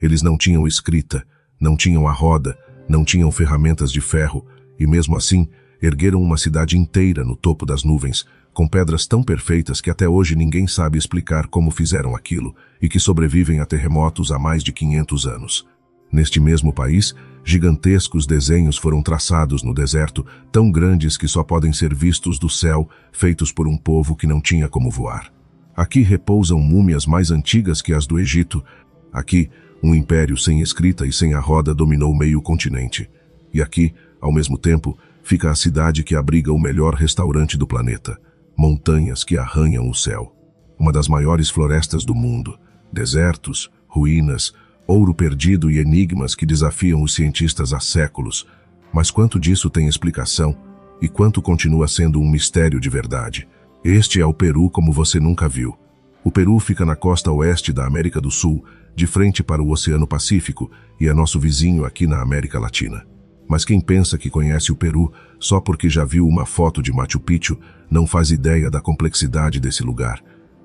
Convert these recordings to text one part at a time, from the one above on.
Eles não tinham escrita, não tinham a roda, não tinham ferramentas de ferro, e mesmo assim, ergueram uma cidade inteira no topo das nuvens, com pedras tão perfeitas que até hoje ninguém sabe explicar como fizeram aquilo, e que sobrevivem a terremotos há mais de 500 anos. Neste mesmo país, gigantescos desenhos foram traçados no deserto, tão grandes que só podem ser vistos do céu, feitos por um povo que não tinha como voar. Aqui repousam múmias mais antigas que as do Egito. Aqui, um império sem escrita e sem a roda dominou meio continente. E aqui, ao mesmo tempo, fica a cidade que abriga o melhor restaurante do planeta. Montanhas que arranham o céu. Uma das maiores florestas do mundo. Desertos, ruínas, ouro perdido e enigmas que desafiam os cientistas há séculos. Mas quanto disso tem explicação e quanto continua sendo um mistério de verdade? Este é o Peru como você nunca viu. O Peru fica na costa oeste da América do Sul, de frente para o Oceano Pacífico, e é nosso vizinho aqui na América Latina. Mas quem pensa que conhece o Peru só porque já viu uma foto de Machu Picchu não faz ideia da complexidade desse lugar.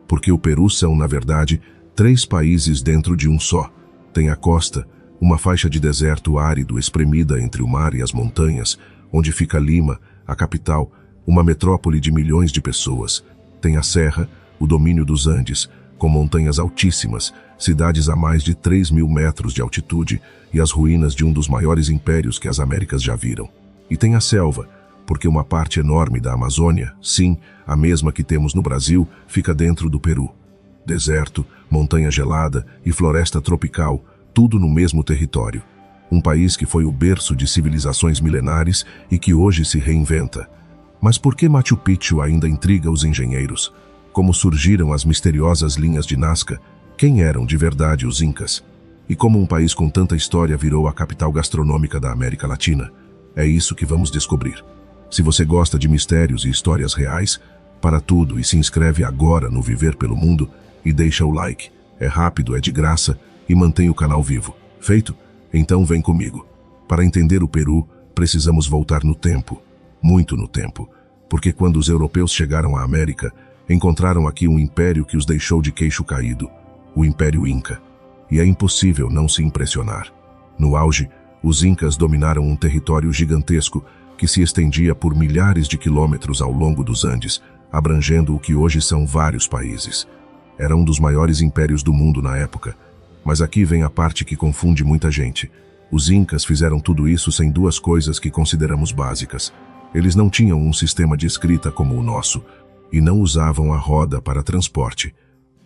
Porque o Peru são, na verdade, 3 países dentro de um só. Tem a costa, uma faixa de deserto árido espremida entre o mar e as montanhas, onde fica Lima, a capital, uma metrópole de milhões de pessoas. Tem a serra, o domínio dos Andes, com montanhas altíssimas, cidades a mais de 3.000 metros de altitude e as ruínas de um dos maiores impérios que as Américas já viram. E tem a selva, porque uma parte enorme da Amazônia, sim, a mesma que temos no Brasil, fica dentro do Peru. Deserto, montanha gelada e floresta tropical, tudo no mesmo território. Um país que foi o berço de civilizações milenares e que hoje se reinventa. Mas por que Machu Picchu ainda intriga os engenheiros? Como surgiram as misteriosas linhas de Nazca? Quem eram de verdade os Incas? E como um país com tanta história virou a capital gastronômica da América Latina? É isso que vamos descobrir. Se você gosta de mistérios e histórias reais, para tudo e se inscreve agora no Viver pelo Mundo e deixa o like. É rápido, é de graça e mantém o canal vivo. Feito? Então vem comigo. Para entender o Peru, precisamos voltar no tempo. Muito no tempo. Porque quando os europeus chegaram à América, encontraram aqui um império que os deixou de queixo caído. O Império Inca. E é impossível não se impressionar. No auge, os Incas dominaram um território gigantesco que se estendia por milhares de quilômetros ao longo dos Andes, abrangendo o que hoje são vários países. Era um dos maiores impérios do mundo na época. Mas aqui vem a parte que confunde muita gente. Os Incas fizeram tudo isso sem 2 coisas que consideramos básicas. Eles não tinham um sistema de escrita como o nosso, e não usavam a roda para transporte.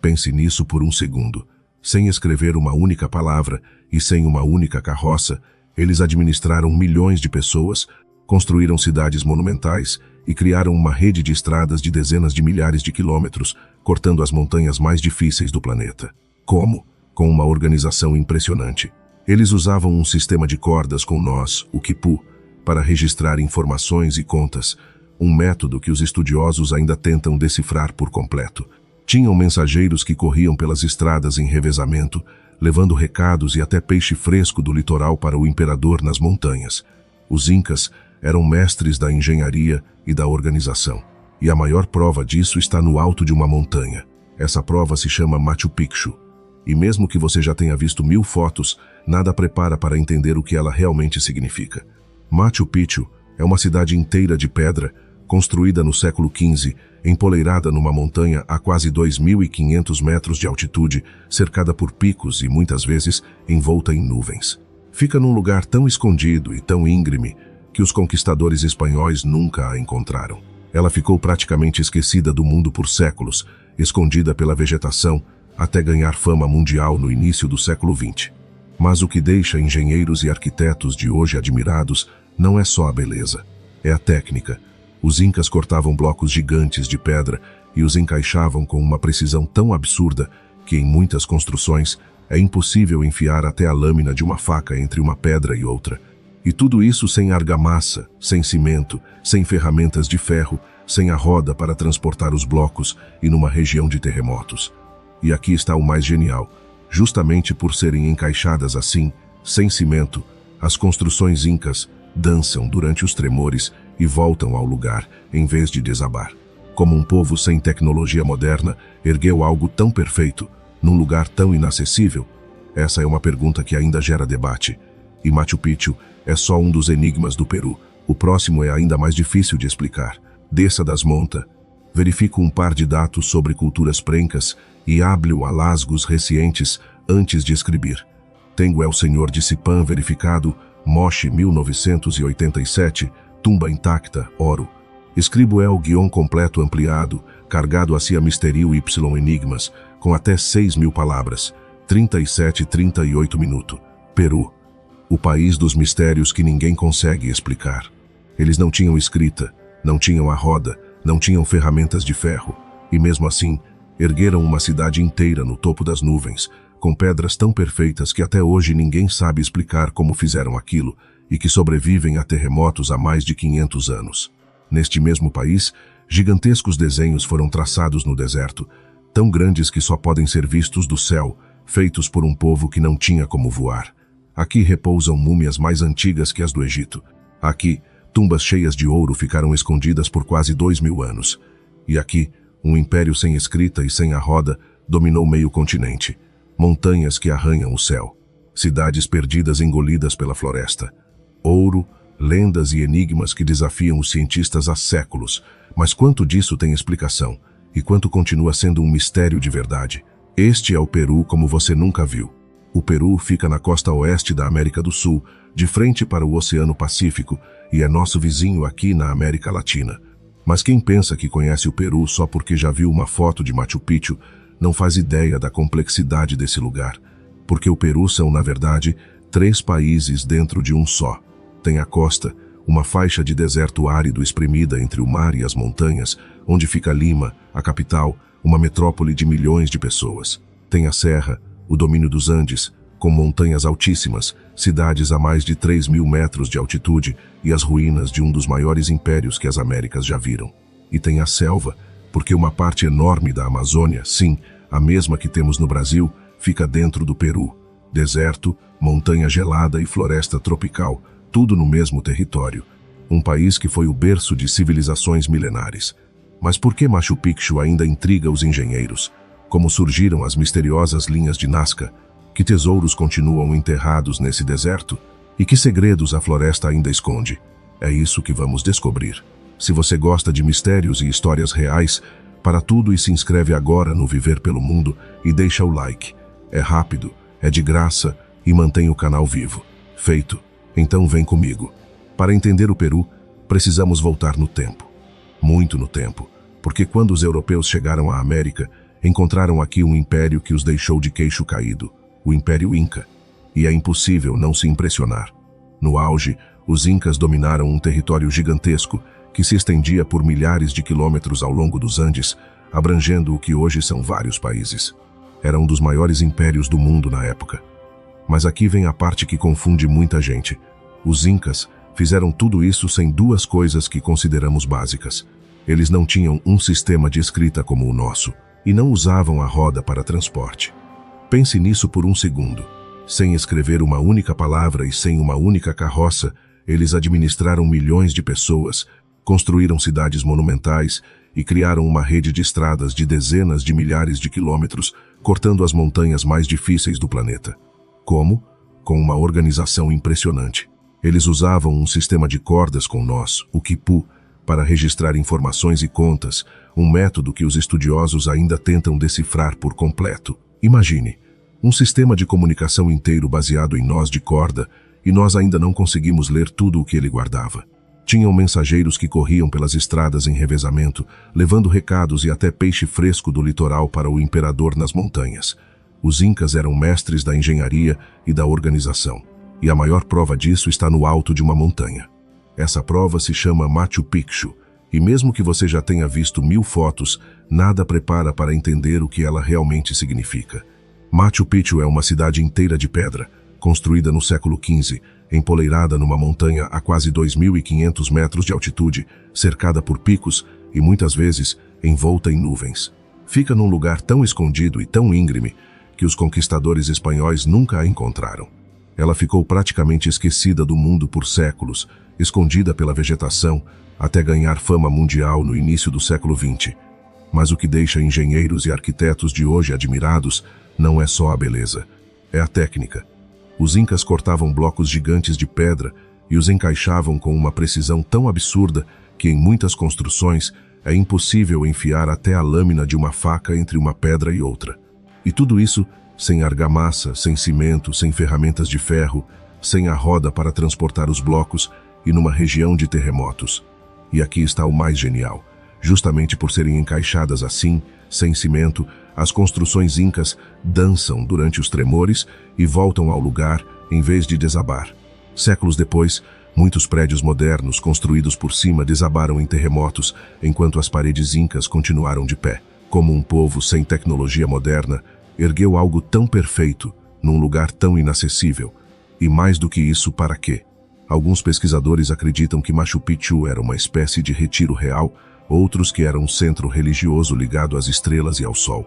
Pense nisso por um segundo. Sem escrever uma única palavra e sem uma única carroça, eles administraram milhões de pessoas, construíram cidades monumentais e criaram uma rede de estradas de dezenas de milhares de quilômetros, cortando as montanhas mais difíceis do planeta. Como? Com uma organização impressionante. Eles usavam um sistema de cordas com nós, o quipu, para registrar informações e contas, um método que os estudiosos ainda tentam decifrar por completo. Tinham mensageiros que corriam pelas estradas em revezamento, levando recados e até peixe fresco do litoral para o imperador nas montanhas. Os Incas eram mestres da engenharia e da organização. E a maior prova disso está no alto de uma montanha. Essa prova se chama Machu Picchu. E mesmo que você já tenha visto 1000 fotos, nada prepara para entender o que ela realmente significa. Machu Picchu é uma cidade inteira de pedra, construída no século XV, empoleirada numa montanha a quase 2.500 metros de altitude, cercada por picos e muitas vezes envolta em nuvens. Fica num lugar tão escondido e tão íngreme que os conquistadores espanhóis nunca a encontraram. Ela ficou praticamente esquecida do mundo por séculos, escondida pela vegetação, até ganhar fama mundial no início do século XX. Mas o que deixa engenheiros e arquitetos de hoje admirados não é só a beleza, é a técnica. Os Incas cortavam blocos gigantes de pedra e os encaixavam com uma precisão tão absurda que em muitas construções é impossível enfiar até a lâmina de uma faca entre uma pedra e outra. E tudo isso sem argamassa, sem cimento, sem ferramentas de ferro, sem a roda para transportar os blocos e numa região de terremotos. E aqui está o mais genial. Justamente por serem encaixadas assim, sem cimento, as construções incas dançam durante os tremores e voltam ao lugar, em vez de desabar. Como um povo sem tecnologia moderna ergueu algo tão perfeito, num lugar tão inacessível, Essa é uma pergunta que ainda gera debate. E Machu Picchu é só um dos enigmas do Peru. O próximo é ainda mais difícil de explicar. Desça das montas, verifico um par de dados sobre culturas prencas e hablo a lasgos recientes antes de escrever. Tenho El Senhor de Sipan verificado, Moche 1987, tumba intacta, oro. Escribo el guion completo ampliado, cargado hacia misterio y enigmas, com até 6.000 palavras, 37 e 38 minutos. Peru, o país dos mistérios que ninguém consegue explicar. Eles não tinham escrita, não tinham a roda, não tinham ferramentas de ferro, e mesmo assim, ergueram uma cidade inteira no topo das nuvens, com pedras tão perfeitas que até hoje ninguém sabe explicar como fizeram aquilo, e que sobrevivem a terremotos há mais de 500 anos. Neste mesmo país, gigantescos desenhos foram traçados no deserto, tão grandes que só podem ser vistos do céu, feitos por um povo que não tinha como voar. Aqui repousam múmias mais antigas que as do Egito. Aqui, tumbas cheias de ouro ficaram escondidas por quase 2.000 anos. E aqui, um império sem escrita e sem a roda dominou meio continente. Montanhas que arranham o céu. Cidades perdidas engolidas pela floresta. Ouro, lendas e enigmas que desafiam os cientistas há séculos. Mas quanto disso tem explicação? E quanto continua sendo um mistério de verdade? Este é o Peru como você nunca viu. O Peru fica na costa oeste da América do Sul, de frente para o Oceano Pacífico, e é nosso vizinho aqui na América Latina. Mas quem pensa que conhece o Peru só porque já viu uma foto de Machu Picchu, não faz ideia da complexidade desse lugar. Porque o Peru são, na verdade, 3 países dentro de um só. Tem a costa, uma faixa de deserto árido espremida entre o mar e as montanhas, onde fica Lima, a capital, uma metrópole de milhões de pessoas. Tem a serra, o domínio dos Andes, com montanhas altíssimas, cidades a mais de 3.000 metros de altitude e as ruínas de um dos maiores impérios que as Américas já viram. E tem a selva, porque uma parte enorme da Amazônia, sim, a mesma que temos no Brasil, fica dentro do Peru. Deserto, montanha gelada e floresta tropical, tudo no mesmo território. Um país que foi o berço de civilizações milenares. Mas por que Machu Picchu ainda intriga os engenheiros? Como surgiram as misteriosas linhas de Nazca? Que tesouros continuam enterrados nesse deserto? E que segredos a floresta ainda esconde? É isso que vamos descobrir. Se você gosta de mistérios e histórias reais, para tudo e se inscreve agora no Viver pelo Mundo e deixa o like. É rápido, é de graça e mantém o canal vivo. Feito. Então vem comigo. Para entender o Peru, precisamos voltar no tempo. Muito no tempo. Porque quando os europeus chegaram à América, encontraram aqui um império que os deixou de queixo caído. O Império Inca. E é impossível não se impressionar. No auge, os Incas dominaram um território gigantesco que se estendia por milhares de quilômetros ao longo dos Andes, abrangendo o que hoje são vários países. Era um dos maiores impérios do mundo na época. Mas aqui vem a parte que confunde muita gente. Os Incas fizeram tudo isso sem 2 coisas que consideramos básicas. Eles não tinham um sistema de escrita como o nosso, e não usavam a roda para transporte. Pense nisso por um segundo. Sem escrever uma única palavra e sem uma única carroça, eles administraram milhões de pessoas, construíram cidades monumentais e criaram uma rede de estradas de dezenas de milhares de quilômetros, cortando as montanhas mais difíceis do planeta. Como? Com uma organização impressionante. Eles usavam um sistema de cordas com nós, o quipu, para registrar informações e contas, um método que os estudiosos ainda tentam decifrar por completo. Imagine, um sistema de comunicação inteiro baseado em nós de corda, e nós ainda não conseguimos ler tudo o que ele guardava. Tinham mensageiros que corriam pelas estradas em revezamento, levando recados e até peixe fresco do litoral para o imperador nas montanhas. Os Incas eram mestres da engenharia e da organização, e a maior prova disso está no alto de uma montanha. Essa prova se chama Machu Picchu, e mesmo que você já tenha visto 1000 fotos, nada prepara para entender o que ela realmente significa. Machu Picchu é uma cidade inteira de pedra, construída no século XV, empoleirada numa montanha a quase 2.500 metros de altitude, cercada por picos e muitas vezes envolta em nuvens. Fica num lugar tão escondido e tão íngreme que os conquistadores espanhóis nunca a encontraram. Ela ficou praticamente esquecida do mundo por séculos, escondida pela vegetação, até ganhar fama mundial no início do século XX. Mas o que deixa engenheiros e arquitetos de hoje admirados não é só a beleza. é a técnica. Os incas cortavam blocos gigantes de pedra e os encaixavam com uma precisão tão absurda que em muitas construções é impossível enfiar até a lâmina de uma faca entre uma pedra e outra. E tudo isso sem argamassa, sem cimento, sem ferramentas de ferro, sem a roda para transportar os blocos e numa região de terremotos. E aqui está o mais genial. Justamente por serem encaixadas assim, sem cimento, as construções incas dançam durante os tremores e voltam ao lugar em vez de desabar. Séculos depois, muitos prédios modernos construídos por cima desabaram em terremotos, enquanto as paredes incas continuaram de pé. Como um povo sem tecnologia moderna, ergueu algo tão perfeito, num lugar tão inacessível. E mais do que isso, para quê? Alguns pesquisadores acreditam que Machu Picchu era uma espécie de retiro real, outros que era um centro religioso ligado às estrelas e ao sol.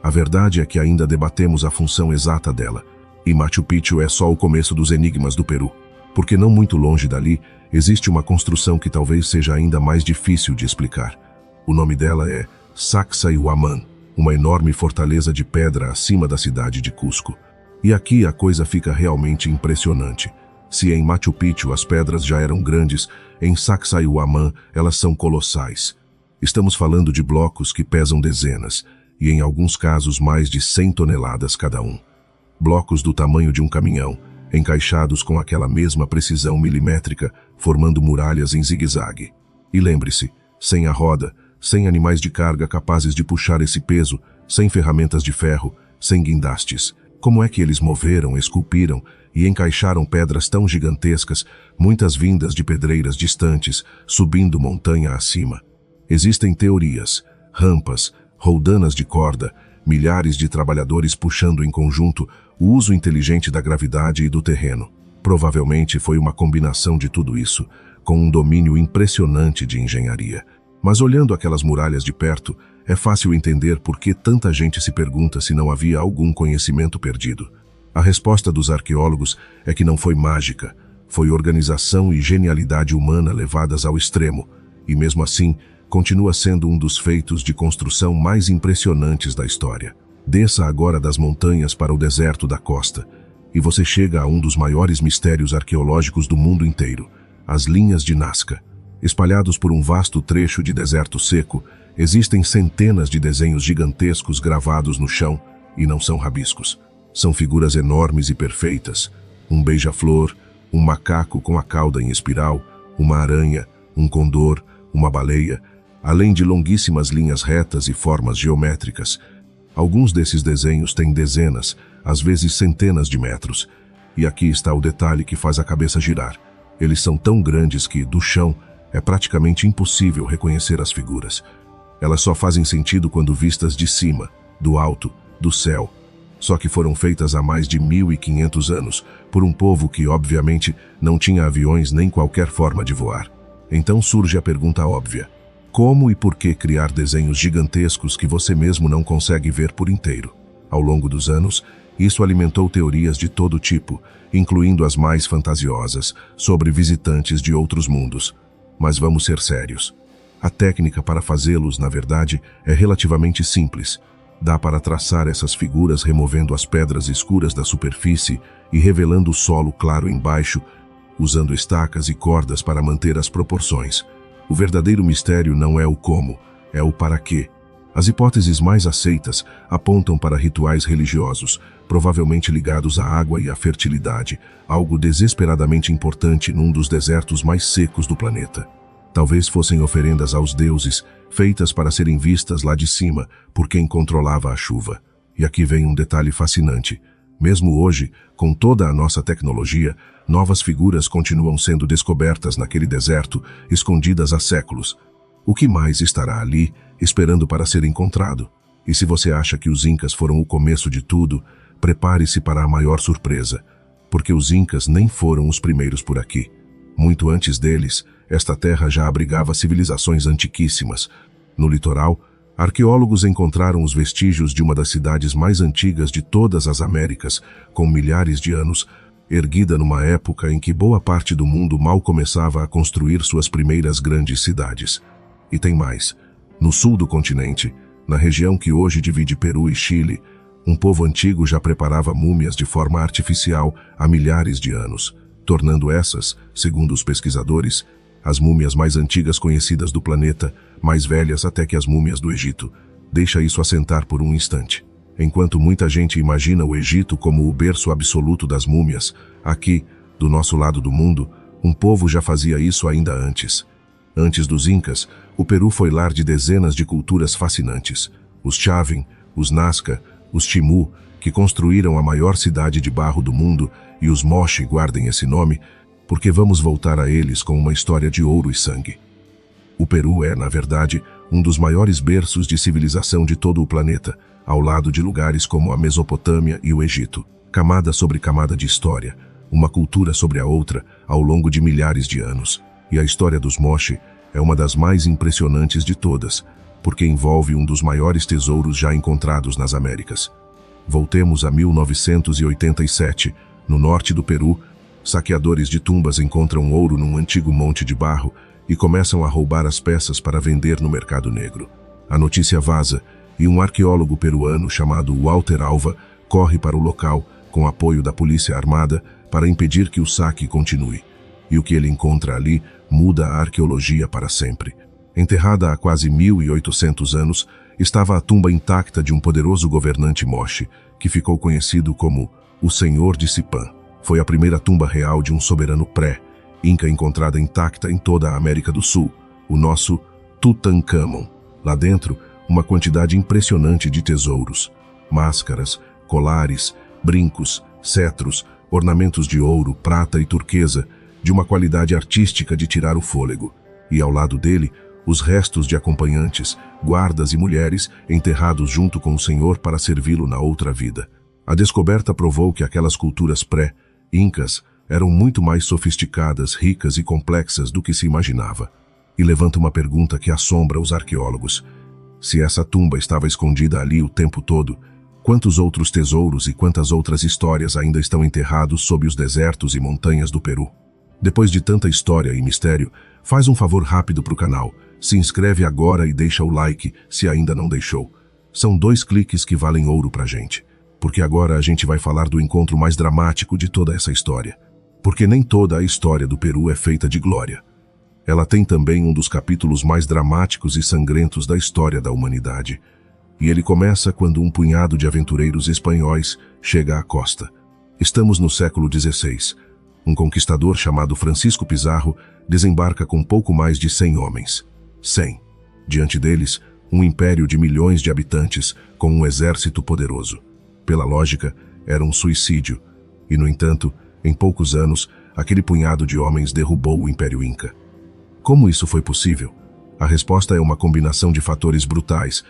A verdade é que ainda debatemos a função exata dela, e Machu Picchu é só o começo dos enigmas do Peru, porque não muito longe dali existe uma construção que talvez seja ainda mais difícil de explicar. O nome dela é Sacsayhuaman, uma enorme fortaleza de pedra acima da cidade de Cusco. E aqui a coisa fica realmente impressionante. Se em Machu Picchu as pedras já eram grandes, em Sacsayhuaman elas são colossais. Estamos falando de blocos que pesam dezenas, e em alguns casos mais de 100 toneladas cada um. Blocos do tamanho de um caminhão, encaixados com aquela mesma precisão milimétrica, formando muralhas em zigue-zague. E lembre-se, sem a roda, sem animais de carga capazes de puxar esse peso, sem ferramentas de ferro, sem guindastes. Como é que eles moveram, esculpiram e encaixaram pedras tão gigantescas, muitas vindas de pedreiras distantes, subindo montanha acima? Existem teorias, rampas, roldanas de corda, milhares de trabalhadores puxando em conjunto, o uso inteligente da gravidade e do terreno. Provavelmente foi uma combinação de tudo isso, com um domínio impressionante de engenharia. Mas olhando aquelas muralhas de perto, é fácil entender por que tanta gente se pergunta se não havia algum conhecimento perdido. A resposta dos arqueólogos é que não foi mágica, foi organização e genialidade humana levadas ao extremo, e mesmo assim, continua sendo um dos feitos de construção mais impressionantes da história. Desça agora das montanhas para o deserto da costa, e você chega a um dos maiores mistérios arqueológicos do mundo inteiro, as linhas de Nazca. Espalhados por um vasto trecho de deserto seco, existem centenas de desenhos gigantescos gravados no chão, e não são rabiscos. São figuras enormes e perfeitas. Um beija-flor, um macaco com a cauda em espiral, uma aranha, um condor, uma baleia, além de longuíssimas linhas retas e formas geométricas. Alguns desses desenhos têm dezenas, às vezes centenas de metros. E aqui está o detalhe que faz a cabeça girar. Eles são tão grandes que, do chão, é praticamente impossível reconhecer as figuras. Elas só fazem sentido quando vistas de cima, do alto, do céu. Só que foram feitas há mais de 1500 anos, por um povo que, obviamente, não tinha aviões nem qualquer forma de voar. Então surge a pergunta óbvia: como e por que criar desenhos gigantescos que você mesmo não consegue ver por inteiro? Ao longo dos anos, isso alimentou teorias de todo tipo, incluindo as mais fantasiosas, sobre visitantes de outros mundos. Mas vamos ser sérios. A técnica para fazê-los, na verdade, é relativamente simples. Dá para traçar essas figuras removendo as pedras escuras da superfície e revelando o solo claro embaixo, usando estacas e cordas para manter as proporções. O verdadeiro mistério não é o como, é o para quê. As hipóteses mais aceitas apontam para rituais religiosos, provavelmente ligados à água e à fertilidade, algo desesperadamente importante num dos desertos mais secos do planeta. Talvez fossem oferendas aos deuses, feitas para serem vistas lá de cima por quem controlava a chuva. E aqui vem um detalhe fascinante. Mesmo hoje, com toda a nossa tecnologia, novas figuras continuam sendo descobertas naquele deserto, escondidas há séculos. O que mais estará ali, esperando para ser encontrado? E se você acha que os Incas foram o começo de tudo, prepare-se para a maior surpresa, porque os Incas nem foram os primeiros por aqui. Muito antes deles, esta terra já abrigava civilizações antiquíssimas. No litoral, arqueólogos encontraram os vestígios de uma das cidades mais antigas de todas as Américas, com milhares de anos, erguida numa época em que boa parte do mundo mal começava a construir suas primeiras grandes cidades. E tem mais. No sul do continente, na região que hoje divide Peru e Chile, Um povo antigo já preparava múmias de forma artificial há milhares de anos, tornando essas, segundo os pesquisadores, as múmias mais antigas conhecidas do planeta, mais velhas até que as múmias do Egito. Deixa isso assentar por um instante. Enquanto muita gente imagina o Egito como o berço absoluto das múmias, aqui, do nosso lado do mundo, um povo já fazia isso ainda antes. Antes dos Incas, o Peru foi lar de dezenas de culturas fascinantes. Os Chavin, os Nazca, os Timú, que construíram a maior cidade de barro do mundo, e os Moche, guardem esse nome, porque vamos voltar a eles com uma história de ouro e sangue. O Peru é, na verdade, um dos maiores berços de civilização de todo o planeta, ao lado de lugares como a Mesopotâmia e o Egito. Camada sobre camada de história, uma cultura sobre a outra, ao longo de milhares de anos. E a história dos Moche é uma das mais impressionantes de todas, porque envolve um dos maiores tesouros já encontrados nas Américas. Voltemos a 1987, no norte do Peru. Saqueadores de tumbas encontram ouro num antigo monte de barro e começam a roubar as peças para vender no mercado negro. A notícia vaza e um arqueólogo peruano chamado Walter Alva corre para o local com apoio da polícia armada para impedir que o saque continue. E o que ele encontra ali muda a arqueologia para sempre. Enterrada há quase 1.800 anos, estava a tumba intacta de um poderoso governante Moche, que ficou conhecido como o Senhor de Sipã. Foi a primeira tumba real de um soberano pré-Inca encontrada intacta em toda a América do Sul, o nosso Tutankhamon. Lá dentro, uma quantidade impressionante de tesouros, máscaras, colares, brincos, cetros, ornamentos de ouro, prata e turquesa, de uma qualidade artística de tirar o fôlego. E ao lado dele, os restos de acompanhantes, guardas e mulheres enterrados junto com o Senhor para servi-lo na outra vida. A descoberta provou que aquelas culturas pré-Incas eram muito mais sofisticadas, ricas e complexas do que se imaginava. E levanta uma pergunta que assombra os arqueólogos. Se essa tumba estava escondida ali o tempo todo, quantos outros tesouros e quantas outras histórias ainda estão enterrados sob os desertos e montanhas do Peru? Depois de tanta história e mistério, faz um favor rápido para o canal. Se inscreve agora e deixa o like, se ainda não deixou. São 2 cliques que valem ouro pra gente. Porque agora a gente vai falar do encontro mais dramático de toda essa história. Porque nem toda a história do Peru é feita de glória. Ela tem também um dos capítulos mais dramáticos e sangrentos da história da humanidade. E ele começa quando um punhado de aventureiros espanhóis chega à costa. Estamos no século XVI. Um conquistador chamado Francisco Pizarro desembarca com pouco mais de 100 homens. 100. Diante deles, um império de milhões de habitantes com um exército poderoso. Pela lógica, era um suicídio. E, no entanto, em poucos anos, aquele punhado de homens derrubou o Império Inca. Como isso foi possível? A resposta é uma combinação de fatores brutais.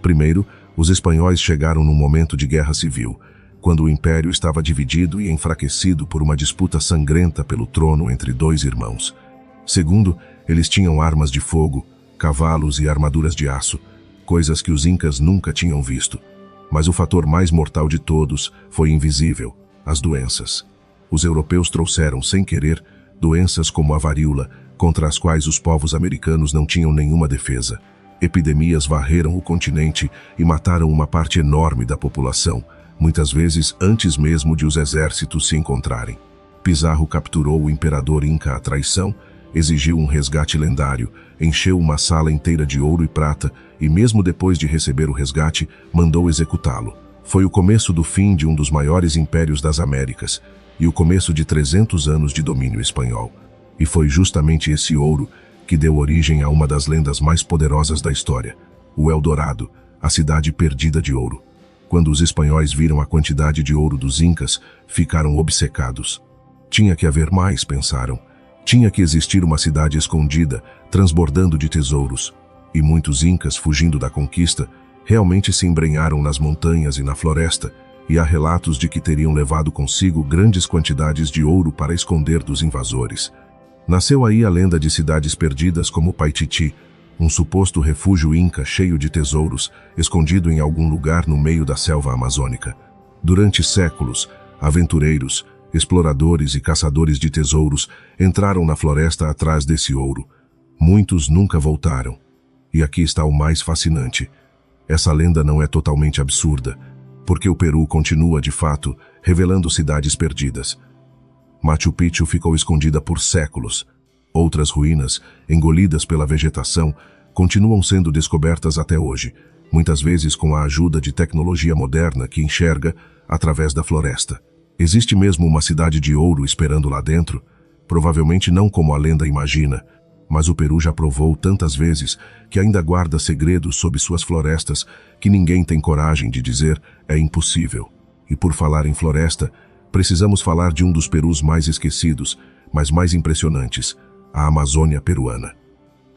Primeiro, os espanhóis chegaram num momento de guerra civil, quando o Império estava dividido e enfraquecido por uma disputa sangrenta pelo trono entre 2 irmãos. Segundo, eles tinham armas de fogo, cavalos e armaduras de aço, coisas que os Incas nunca tinham visto. Mas o fator mais mortal de todos foi invisível: as doenças. Os europeus trouxeram, sem querer, doenças como a varíola, contra as quais os povos americanos não tinham nenhuma defesa. Epidemias varreram o continente e mataram uma parte enorme da população, muitas vezes antes mesmo de os exércitos se encontrarem. Pizarro capturou o imperador Inca à traição, exigiu um resgate lendário, encheu uma sala inteira de ouro e prata e, mesmo depois de receber o resgate, mandou executá-lo. Foi o começo do fim de um dos maiores impérios das Américas e o começo de 300 anos de domínio espanhol. E foi justamente esse ouro que deu origem a uma das lendas mais poderosas da história, o Eldorado, a cidade perdida de ouro. Quando os espanhóis viram a quantidade de ouro dos Incas, ficaram obcecados. Tinha que haver mais, pensaram. Tinha que existir uma cidade escondida, transbordando de tesouros. E muitos Incas, fugindo da conquista, realmente se embrenharam nas montanhas e na floresta, e há relatos de que teriam levado consigo grandes quantidades de ouro para esconder dos invasores. Nasceu aí a lenda de cidades perdidas como Paititi, um suposto refúgio inca cheio de tesouros, escondido em algum lugar no meio da selva amazônica. Durante séculos, aventureiros, exploradores e caçadores de tesouros entraram na floresta atrás desse ouro. Muitos nunca voltaram. E aqui está o mais fascinante. Essa lenda não é totalmente absurda. porque o Peru continua, de fato, revelando cidades perdidas. Machu Picchu ficou escondida por séculos. Outras ruínas, engolidas pela vegetação, continuam sendo descobertas até hoje, muitas vezes com a ajuda de tecnologia moderna que enxerga através da floresta. Existe mesmo uma cidade de ouro esperando lá dentro? Provavelmente não como a lenda imagina, mas o Peru já provou tantas vezes que ainda guarda segredos sob suas florestas que ninguém tem coragem de dizer é impossível. E por falar em floresta, precisamos falar de um dos Perus mais esquecidos, mas mais impressionantes, a Amazônia peruana.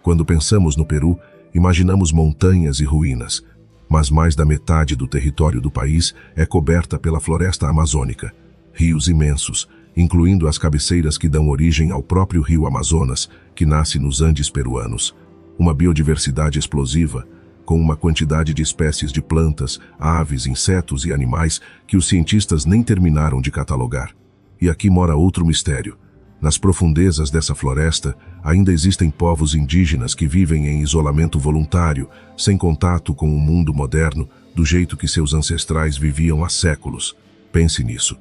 Quando pensamos no Peru, imaginamos montanhas e ruínas, mas mais da metade do território do país é coberta pela floresta amazônica. Rios imensos, incluindo as cabeceiras que dão origem ao próprio rio Amazonas, que nasce nos Andes peruanos. Uma biodiversidade explosiva, com uma quantidade de espécies de plantas, aves, insetos e animais que os cientistas nem terminaram de catalogar. E aqui mora outro mistério. Nas profundezas dessa floresta, ainda existem povos indígenas que vivem em isolamento voluntário, sem contato com o mundo moderno, do jeito que seus ancestrais viviam há séculos. Pense nisso.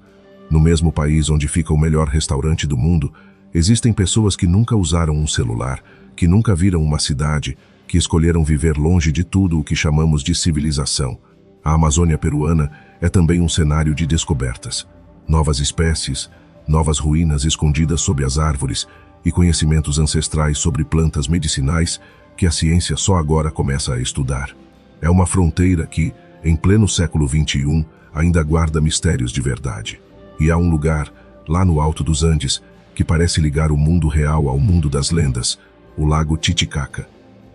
No mesmo país onde fica o melhor restaurante do mundo, existem pessoas que nunca usaram um celular, que nunca viram uma cidade, que escolheram viver longe de tudo o que chamamos de civilização. A Amazônia peruana é também um cenário de descobertas. Novas espécies, novas ruínas escondidas sob as árvores e conhecimentos ancestrais sobre plantas medicinais que a ciência só agora começa a estudar. É uma fronteira que, em pleno século XXI, ainda guarda mistérios de verdade. E há um lugar, lá no alto dos Andes, que parece ligar o mundo real ao mundo das lendas, o Lago Titicaca.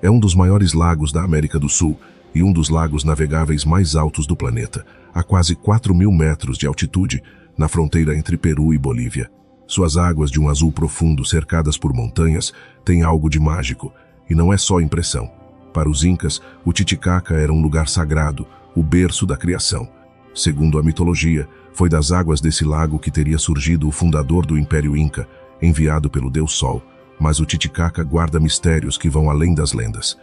É um dos maiores lagos da América do Sul e um dos lagos navegáveis mais altos do planeta, a quase 4.000 metros de altitude, na fronteira entre Peru e Bolívia. Suas águas de um azul profundo cercadas por montanhas têm algo de mágico, e não é só impressão. Para os Incas, o Titicaca era um lugar sagrado, o berço da criação. Segundo a mitologia, foi das águas desse lago que teria surgido o fundador do Império Inca, enviado pelo Deus Sol, mas o Titicaca guarda mistérios que vão além das lendas.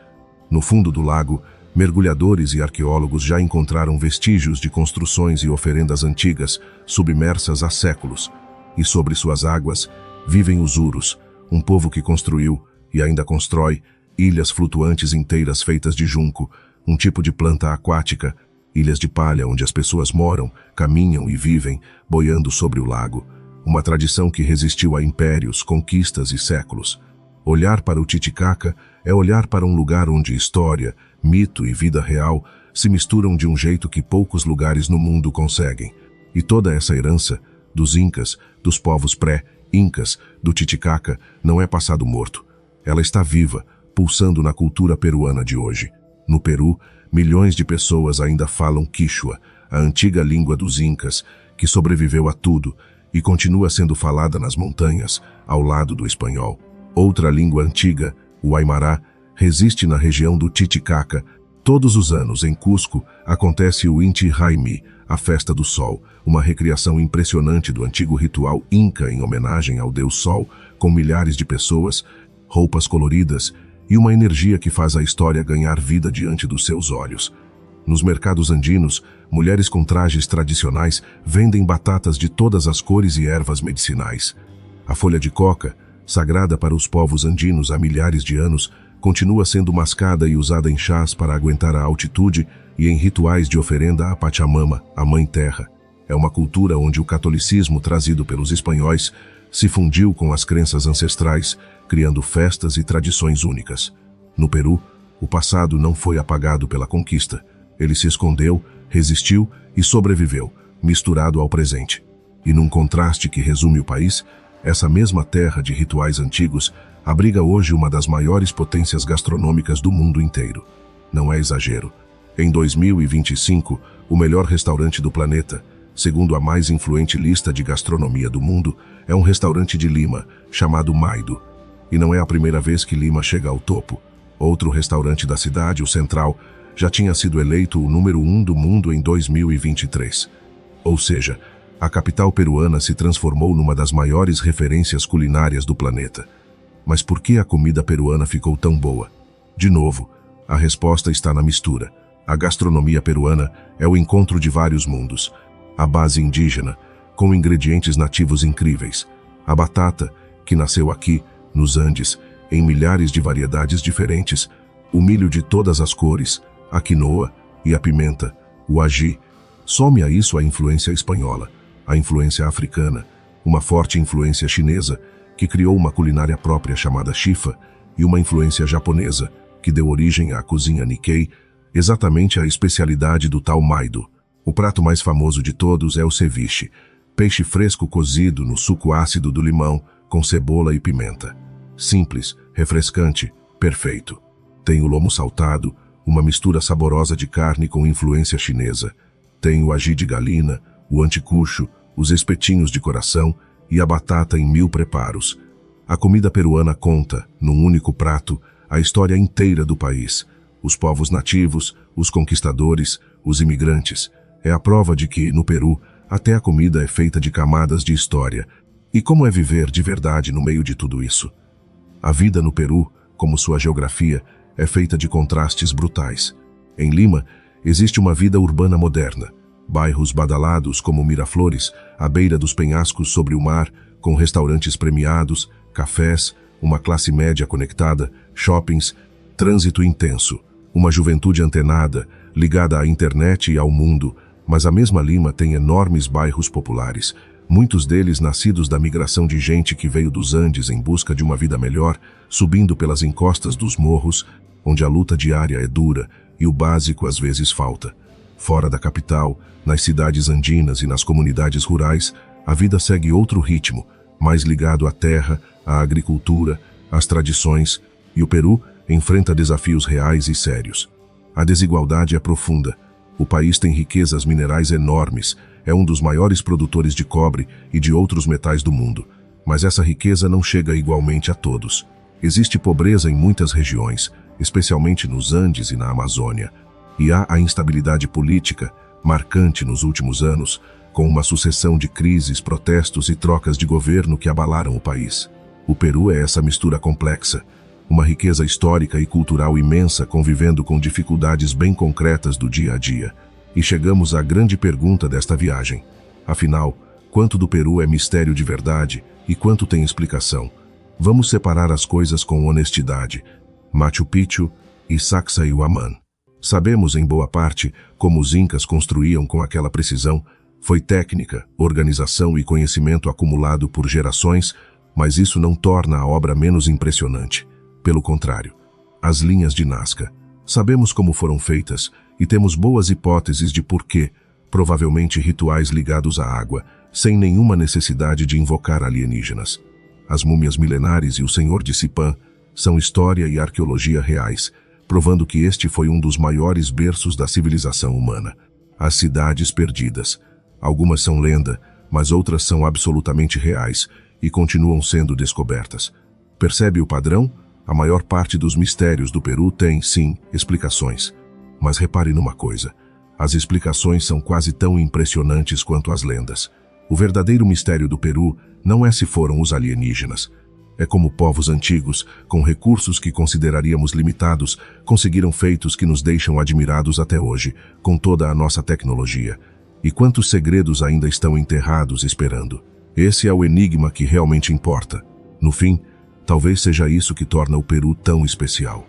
No fundo do lago, mergulhadores e arqueólogos já encontraram vestígios de construções e oferendas antigas, submersas há séculos. E sobre suas águas, vivem os Urus, um povo que construiu, e ainda constrói, ilhas flutuantes inteiras feitas de junco, um tipo de planta aquática, ilhas de palha onde as pessoas moram, caminham e vivem, boiando sobre o lago. Uma tradição que resistiu a impérios, conquistas e séculos. Olhar para o Titicaca é olhar para um lugar onde história, mito e vida real se misturam de um jeito que poucos lugares no mundo conseguem. E toda essa herança, dos Incas, dos povos pré-Incas, do Titicaca, não é passado morto. Ela está viva, pulsando na cultura peruana de hoje. No Peru, milhões de pessoas ainda falam Quichua, a antiga língua dos Incas, que sobreviveu a tudo e continua sendo falada nas montanhas, ao lado do espanhol. Outra língua antiga, o Aymara, resiste na região do Titicaca. Todos os anos, em Cusco, acontece o Inti Raymi, a Festa do Sol, uma recriação impressionante do antigo ritual Inca em homenagem ao Deus Sol, com milhares de pessoas, roupas coloridas e uma energia que faz a história ganhar vida diante dos seus olhos. Nos mercados andinos, mulheres com trajes tradicionais vendem batatas de todas as cores e ervas medicinais. A folha de coca, sagrada para os povos andinos há milhares de anos, continua sendo mascada e usada em chás para aguentar a altitude e em rituais de oferenda à Pachamama, a Mãe Terra. É uma cultura onde o catolicismo trazido pelos espanhóis se fundiu com as crenças ancestrais, criando festas e tradições únicas. No Peru, o passado não foi apagado pela conquista. Ele se escondeu, resistiu e sobreviveu, misturado ao presente. E num contraste que resume o país, essa mesma terra de rituais antigos abriga hoje uma das maiores potências gastronômicas do mundo inteiro. Não é exagero. Em 2025, o melhor restaurante do planeta, segundo a mais influente lista de gastronomia do mundo, é um restaurante de Lima, chamado Maido. E não é a primeira vez que Lima chega ao topo. Outro restaurante da cidade, o Central, já tinha sido eleito o número 1 do mundo em 2023. Ou seja, a capital peruana se transformou numa das maiores referências culinárias do planeta. Mas por que a comida peruana ficou tão boa? De novo, a resposta está na mistura. A gastronomia peruana é o encontro de vários mundos. A base indígena, com ingredientes nativos incríveis. A batata, que nasceu aqui, nos Andes, em milhares de variedades diferentes. O milho de todas as cores, a quinoa e a pimenta, o ají. Some a isso a influência espanhola, a influência africana, uma forte influência chinesa, que criou uma culinária própria chamada chifa, e uma influência japonesa, que deu origem à cozinha Nikkei, exatamente a especialidade do tal maido. O prato mais famoso de todos é o ceviche, peixe fresco cozido no suco ácido do limão, com cebola e pimenta. Simples, refrescante, perfeito. Tem o lomo saltado, uma mistura saborosa de carne com influência chinesa. Tem o ají de galinha, o anticucho, os espetinhos de coração e a batata em 1000 preparos. A comida peruana conta, num único prato, a história inteira do país. Os povos nativos, os conquistadores, os imigrantes. É a prova de que, no Peru, até a comida é feita de camadas de história. E como é viver de verdade no meio de tudo isso? A vida no Peru, como sua geografia, é feita de contrastes brutais. Em Lima, existe uma vida urbana moderna. Bairros badalados como Miraflores, à beira dos penhascos sobre o mar, com restaurantes premiados, cafés, uma classe média conectada, shoppings, trânsito intenso. Uma juventude antenada, ligada à internet e ao mundo, mas a mesma Lima tem enormes bairros populares, muitos deles nascidos da migração de gente que veio dos Andes em busca de uma vida melhor, subindo pelas encostas dos morros, onde a luta diária é dura e o básico às vezes falta. Fora da capital, nas cidades andinas e nas comunidades rurais, a vida segue outro ritmo, mais ligado à terra, à agricultura, às tradições, e o Peru enfrenta desafios reais e sérios. A desigualdade é profunda. O país tem riquezas minerais enormes, é um dos maiores produtores de cobre e de outros metais do mundo. Mas essa riqueza não chega igualmente a todos. Existe pobreza em muitas regiões, especialmente nos Andes e na Amazônia. E há a instabilidade política, marcante nos últimos anos, com uma sucessão de crises, protestos e trocas de governo que abalaram o país. O Peru é essa mistura complexa, uma riqueza histórica e cultural imensa convivendo com dificuldades bem concretas do dia a dia. E chegamos à grande pergunta desta viagem. Afinal, quanto do Peru é mistério de verdade e quanto tem explicação? Vamos separar as coisas com honestidade. Machu Picchu e Sacsayhuamán. Sabemos em boa parte como os incas construíam com aquela precisão. Foi técnica, organização e conhecimento acumulado por gerações, mas isso não torna a obra menos impressionante. Pelo contrário, as linhas de Nazca. Sabemos como foram feitas e temos boas hipóteses de porquê, provavelmente rituais ligados à água, sem nenhuma necessidade de invocar alienígenas. As múmias milenares e o Senhor de Sipã são história e arqueologia reais, provando que este foi um dos maiores berços da civilização humana. As cidades perdidas. Algumas são lenda, mas outras são absolutamente reais e continuam sendo descobertas. Percebe o padrão? A maior parte dos mistérios do Peru tem, sim, explicações. Mas repare numa coisa. As explicações são quase tão impressionantes quanto as lendas. O verdadeiro mistério do Peru não é se foram os alienígenas. É como povos antigos, com recursos que consideraríamos limitados, conseguiram feitos que nos deixam admirados até hoje, com toda a nossa tecnologia. E quantos segredos ainda estão enterrados esperando? Esse é o enigma que realmente importa. No fim, talvez seja isso que torna o Peru tão especial.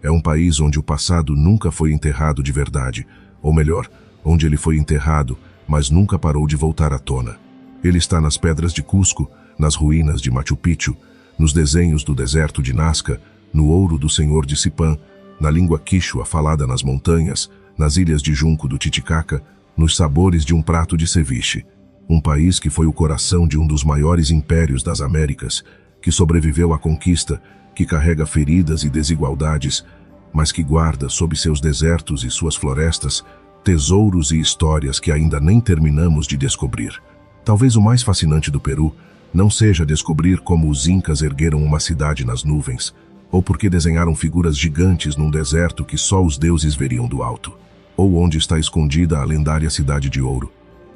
É um país onde o passado nunca foi enterrado de verdade, ou melhor, onde ele foi enterrado, mas nunca parou de voltar à tona. Ele está nas pedras de Cusco, nas ruínas de Machu Picchu, nos desenhos do deserto de Nazca, no ouro do Senhor de Sipã, na língua quichua falada nas montanhas, nas ilhas de junco do Titicaca, nos sabores de um prato de ceviche. Um país que foi o coração de um dos maiores impérios das Américas, que sobreviveu à conquista, que carrega feridas e desigualdades, mas que guarda sob seus desertos e suas florestas tesouros e histórias que ainda nem terminamos de descobrir. Talvez o mais fascinante do Peru não seja descobrir como os incas ergueram uma cidade nas nuvens, ou porque desenharam figuras gigantes num deserto que só os deuses veriam do alto, ou onde está escondida a lendária Cidade de Ouro.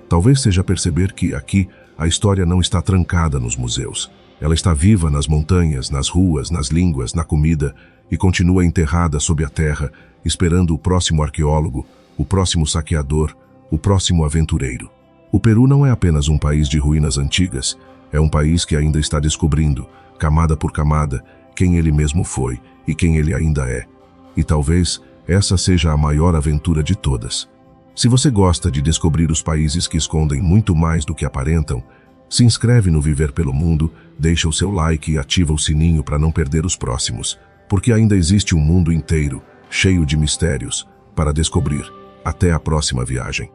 Talvez seja perceber que, aqui, a história não está trancada nos museus. Ela está viva nas montanhas, nas ruas, nas línguas, na comida, e continua enterrada sob a terra, esperando o próximo arqueólogo, o próximo saqueador, o próximo aventureiro. O Peru não é apenas um país de ruínas antigas, é um país que ainda está descobrindo, camada por camada, quem ele mesmo foi e quem ele ainda é. E talvez essa seja a maior aventura de todas. Se você gosta de descobrir os países que escondem muito mais do que aparentam, se inscreve no Viver pelo Mundo, deixa o seu like e ativa o sininho para não perder os próximos, porque ainda existe um mundo inteiro, cheio de mistérios, para descobrir. Até a próxima viagem.